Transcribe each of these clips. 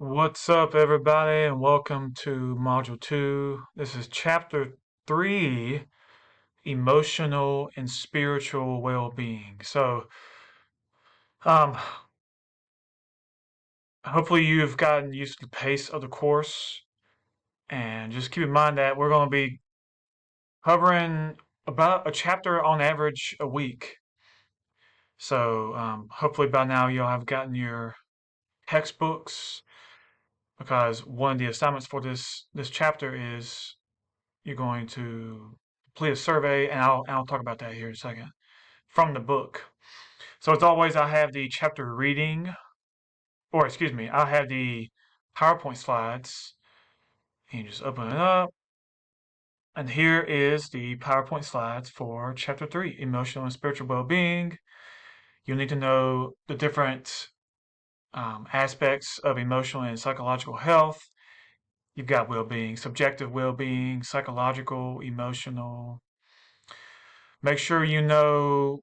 What's up, everybody, and welcome to Module 2. This is Chapter 3, Emotional and Spiritual Well-Being. Um, hopefully you've gotten used to the pace of the course, and just keep in mind that we're going to be covering about a chapter on average a week. Hopefully by now you'll have gotten your textbooks, because one of the assignments for this chapter is you're going to complete a survey, and I'll talk about that here in a second, from the book. So as always, I have the chapter reading, or excuse me, I have the PowerPoint slides. And you just open it up, and here is the PowerPoint slides for chapter 3, emotional and spiritual well-being. You'll need to know the different aspects of emotional and psychological health. You've got well-being, subjective well-being, psychological, emotional. Make sure you know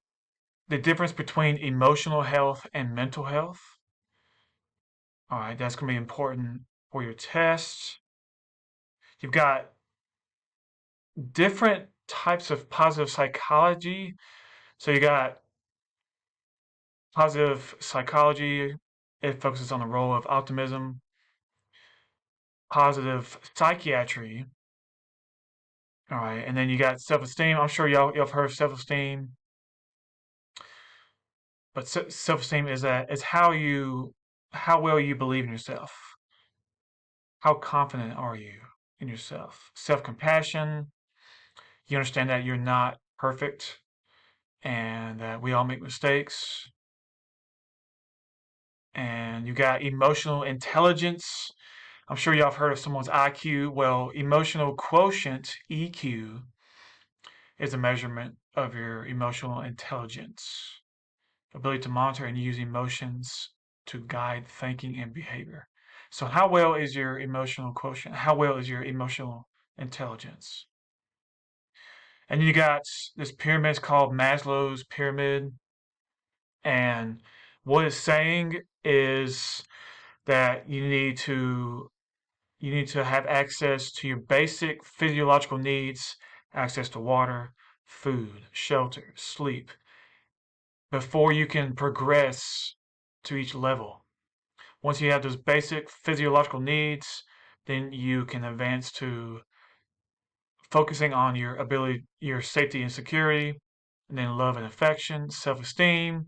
the difference between emotional health and mental health. All right, that's going to be important for your tests. You've got different types of positive psychology. So you got positive psychology, it focuses on the role of optimism. Positive psychiatry. All right, and then you got self-esteem. I'm sure y'all have heard of self-esteem, but self-esteem is how well you believe in yourself. How confident are you in yourself? Self-compassion. You understand that you're not perfect and that we all make mistakes. And you got emotional intelligence. I'm sure y'all have heard of someone's IQ. Well, emotional quotient, EQ, is a measurement of your emotional intelligence, ability to monitor and use emotions to guide thinking and behavior. So, how well is your emotional quotient? How well is your emotional intelligence? And you got this pyramid, it's called Maslow's pyramid. And what it's saying is that you need to have access to your basic physiological needs, access to water, food, shelter, sleep, before you can progress to each level. Once you have those basic physiological needs, then you can advance to focusing on your ability, your safety and security, and then love and affection, self-esteem,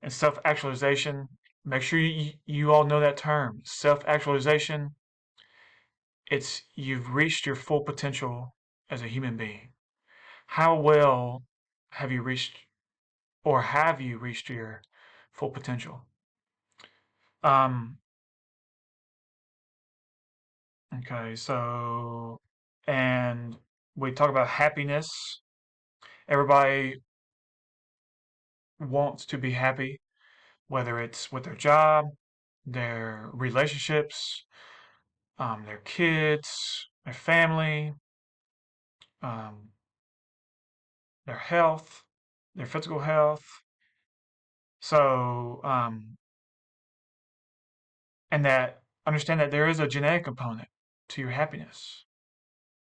and self-actualization. Make sure you all know that term, self-actualization. It's you've reached your full potential as a human being. How well have you reached, or have you reached your full potential? Um, okay, and we talk about happiness. Everybody wants to be happy, whether it's with their job, their relationships, their kids, their family, um, their health, their physical health. So, and that understand that there is a genetic component to your happiness,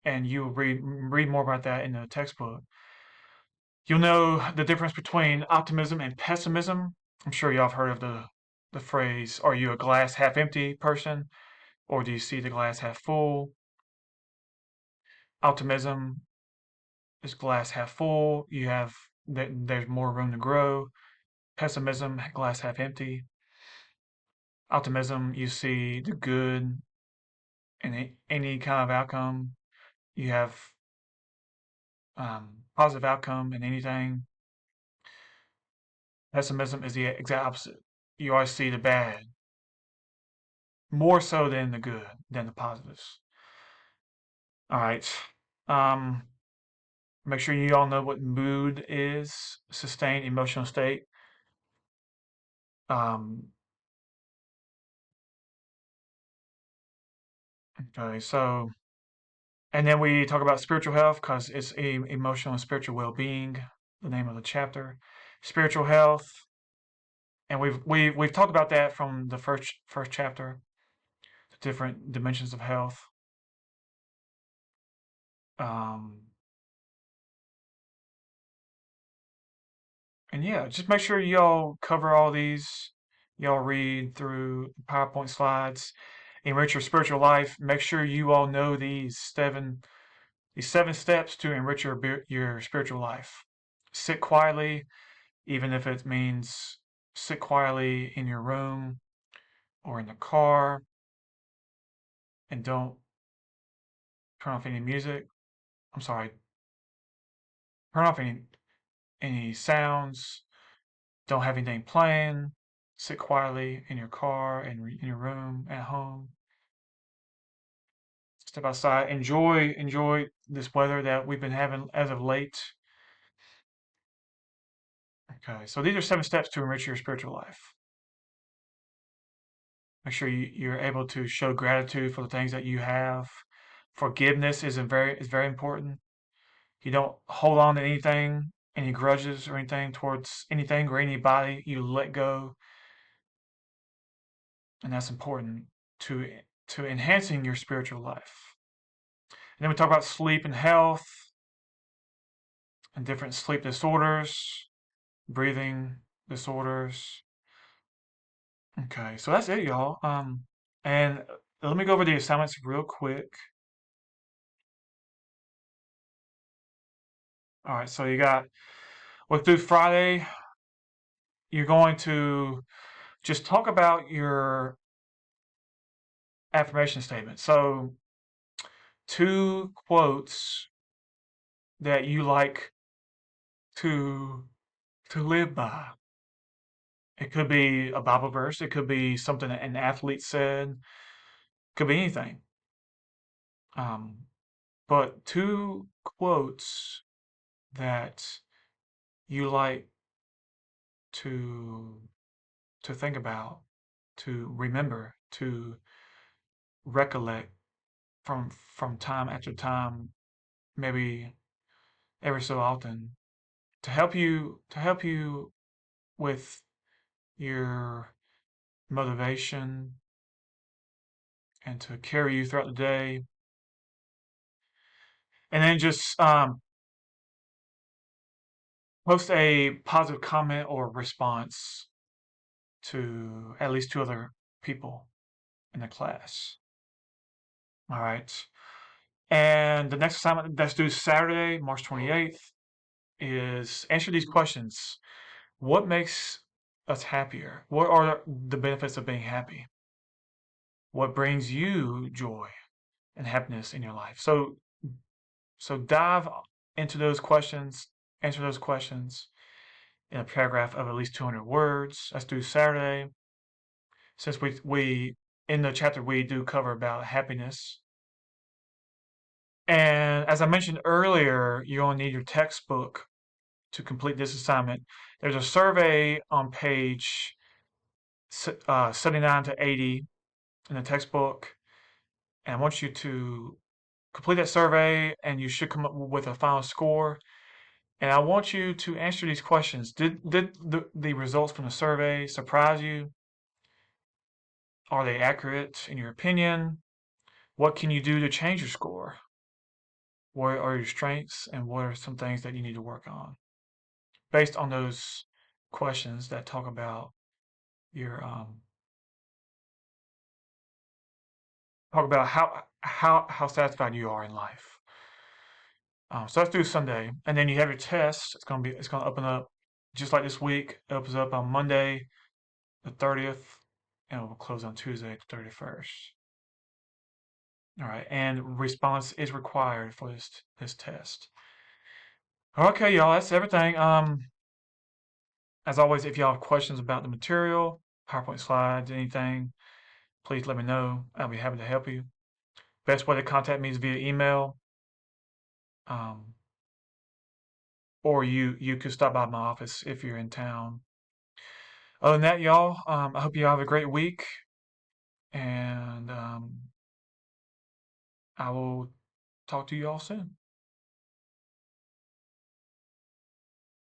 and you will read more about that in the textbook. You'll know the difference between optimism and pessimism. I'm sure y'all have heard of the phrase, "Are you a glass half empty person, or do you see the glass half full?" Optimism is glass half full. There's more room to grow. Pessimism, glass half empty. Optimism, you see the good in any kind of outcome. You have positive outcome in anything. Pessimism is the exact opposite. You always see the bad, more so than the good, than the positives. All right. Um, Make sure you all know what mood is, sustained emotional state. Um, okay, and then we talk about spiritual health because it's emotional and spiritual well-being, the name of the chapter. Spiritual health, and we've talked about that from the first chapter. different dimensions of health. Um, and yeah, just make sure y'all cover all these. Y'all read through the PowerPoint slides, enrich your spiritual life. Make sure you all know these seven steps to enrich your spiritual life. Sit quietly, even if it means sit quietly in your room or in the car, and don't turn off any music. I'm sorry, turn off any sounds. Don't have anything playing. Sit quietly in your car and in your room at home. Step outside. Enjoy this weather that we've been having as of late. Okay, so these are 7 steps to enrich your spiritual life. Make sure you're able to show gratitude for the things that you have. Forgiveness is very important. You don't hold on to anything, any grudges or anything towards anything or anybody. You let go, and that's important to to enhancing your spiritual life. And then we talk about sleep and health and different sleep disorders, breathing disorders. Okay, so that's it, y'all. And let me go over the assignments real quick. All right, so you got through Friday. You're going to just talk about your affirmation statement. So, 2 quotes that you like to live by. It could be a Bible verse. It could be something that an athlete said. It could be anything. Um, but 2 quotes that you like to think about, to remember, to recollect from time after time, maybe every so often, to help you with your motivation and to carry you throughout the day. And then just post a positive comment or response to at least 2 other people in the class. All right. And the next assignment that's due Saturday, March 28th, is answer these questions. What makes us happier? What are the benefits of being happy? What brings you joy and happiness in your life? So dive into those questions, answer those questions in a paragraph of at least 200 words. That's due Saturday. Since we in the chapter we do cover about happiness. And as I mentioned earlier, you only need your textbook to complete this assignment. There's a survey on page 79 to 80 in the textbook, and I want you to complete that survey, and you should come up with a final score. And I want you to answer these questions. Did the results from the survey surprise you? Are they accurate in your opinion? What can you do to change your score? What are your strengths and what are some things that you need to work on? Based on those questions that talk about your how satisfied you are in life. So that's due Sunday, and then you have your test. It's gonna open up just like this week. It opens up on Monday, the 30th, and it will close on Tuesday, the 31st. All right, and response is required for this test. Okay, y'all, that's everything. As always, if y'all have questions about the material, PowerPoint slides, anything, please let me know. I'll be happy to help you. Best way to contact me is via email, um, or you could stop by my office if you're in town. Other than that, y'all, I hope you all have a great week, and I will talk to you all soon.